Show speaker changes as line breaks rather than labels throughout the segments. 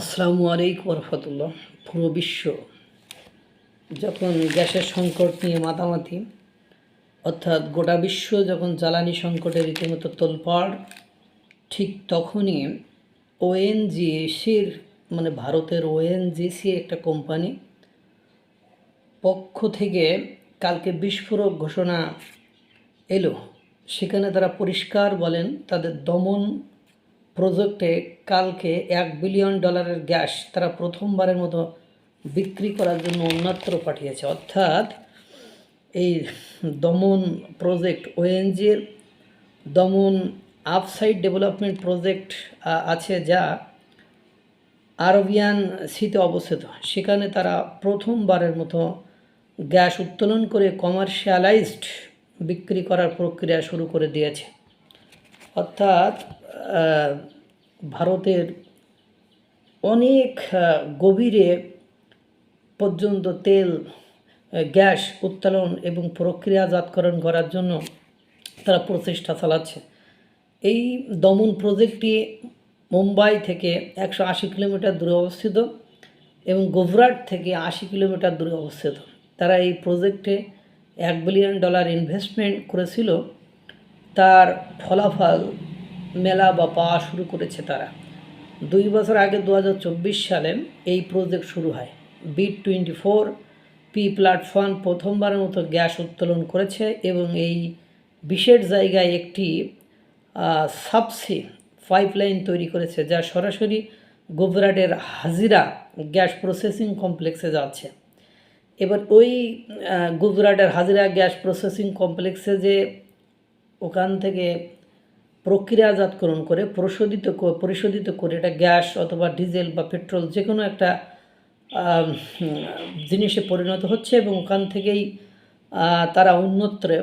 আসসালামু আলাইকুম রহমতুল্লাহ। পুরো বিশ্ব যখন গ্যাসের সংকট নিয়ে মাতামাতি, অর্থাৎ গোটা বিশ্ব যখন জ্বালানি সংকটে রীতিমতো তোলপাড়, ঠিক তখনই ওএনজিসির ভারতের ওএনজিসি একটা কোম্পানি পক্ষ থেকে কালকে বিস্ফোরক ঘোষণা এলো। সেখানে তারা পরিষ্কার বলেন তাদের দমন প্রজেক্টে কালকে $1 বিলিয়ন গ্যাস তারা প্রথমবারের মতো বিক্রি করার জন্য অন্যত্র পাঠিয়েছে। অর্থাৎ এই দমন প্রজেক্ট ওএনজির দমন আপসাইড ডেভেলপমেন্ট প্রজেক্ট আছে, যা আরবিয়ান সিতে অবস্থিত। সেখানে তারা প্রথমবারের মতো গ্যাস উত্তোলন করে কমার্শিয়ালাইজড বিক্রি করার প্রক্রিয়া শুরু করে দিয়েছে। অর্থাৎ ভারতের অনেক গভীরে পর্যন্ত তেল গ্যাস উত্তোলন এবং প্রক্রিয়াজাতকরণ করার জন্য তারা প্রচেষ্টা চালাচ্ছে। এই দমন প্রজেক্টটি মুম্বাই থেকে 180 কিলোমিটার দূরে অবস্থিত এবং গুজরাট থেকে 80 কিলোমিটার দূরে অবস্থিত। তারা এই প্রজেক্টে $1 বিলিয়ন ইনভেস্টমেন্ট করেছিল। তার ফলাফল মেলা বা পাওয়া শুরু করেছে তারা। 2 বছর আগে 2024 সালে এই প্রজেক্ট শুরু হয়। B24P প্ল্যাটফর্ম প্রথমবারের মতো গ্যাস উত্তোলন করেছে এবং এই বিশেষ জায়গায় একটি সাবসি পাইপলাইন তৈরি করেছে, যা সরাসরি গুজরাটের হাজিরা গ্যাস প্রসেসিং কমপ্লেক্সে যাচ্ছে। এবার ওই গুজরাটের হাজিরা গ্যাস প্রসেসিং কমপ্লেক্সে যে ওখান থেকে প্রক্রিয়াজাতকরণ করে পরিশোধিত করে এটা গ্যাস অথবা ডিজেল বা পেট্রোল যে কোনো একটা জিনিসে পরিণত হচ্ছে এবং ওখান থেকেই তারা অন্যত্রে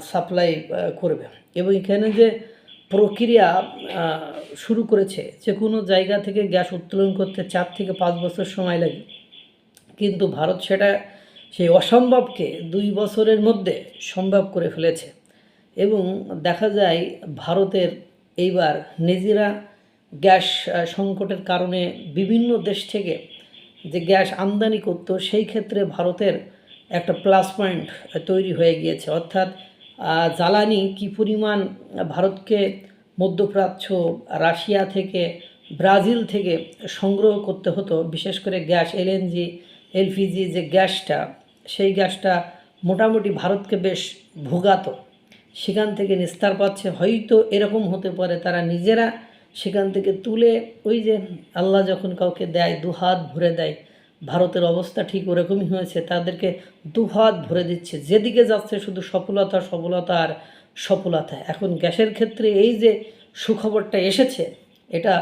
সাপ্লাই করবে। এবং এখানে যে প্রক্রিয়া শুরু করেছে, যে কোনো জায়গা থেকে গ্যাস উত্তোলন করতে 4 থেকে 5 বছর সময় লাগে, কিন্তু ভারত সেই অসম্ভবকে 2 বছরের মধ্যে সম্ভব করে ফেলেছে। এবং দেখা যায় ভারতের এইবার নিজেরা গ্যাস সংকটের কারণে বিভিন্ন দেশ থেকে যে গ্যাস আমদানি করত, সেই ক্ষেত্রে ভারতের একটা প্লাস পয়েন্ট তৈরি হয়ে গিয়েছে। অর্থাৎ জ্বালানি কী পরিমাণ ভারতকে মধ্যপ্রাচ্য, রাশিয়া থেকে, ব্রাজিল থেকে সংগ্রহ করতে হতো, বিশেষ করে গ্যাস এলএনজি এলপিজি যে গ্যাসটা, সেই গ্যাসটা মোটামুটি ভারতকে বেশ ভোগাতো, সেখান থেকে নিস্তার পাচ্ছে। হয়তো এরকম হতে পারে তারা নিজেরা সেখান থেকে তুলে, ওই যে আল্লাহ যখন কাউকে দেয় দুহাত ভরে দেয়, ভারতের অবস্থা ঠিক ওরকমই হয়েছে। তাদেরকে দুহাত ভরে দিচ্ছে, যেদিকে যাচ্ছে শুধু সফলতা সফলতা আর সফলতা। এখন গ্যাসের ক্ষেত্রে এই যে সুখবরটা এসেছে, এটা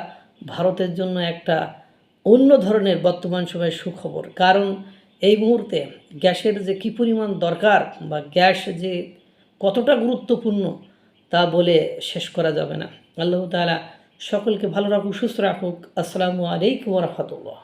ভারতের জন্য একটা অন্য ধরনের বর্তমান সময়ের সুখবর। কারণ এই মুহূর্তে গ্যাসের যে কী পরিমাণ দরকার বা গ্যাস যে কতটা গুরুত্বপূর্ণ তা বলে শেষ করা যাবে না। আল্লাহ তাআলা সকলকে ভালো রাখুক, সুস্থ রাখুক। আসসালামু আলাইকুম ওয়া রাহমাতুল্লাহ।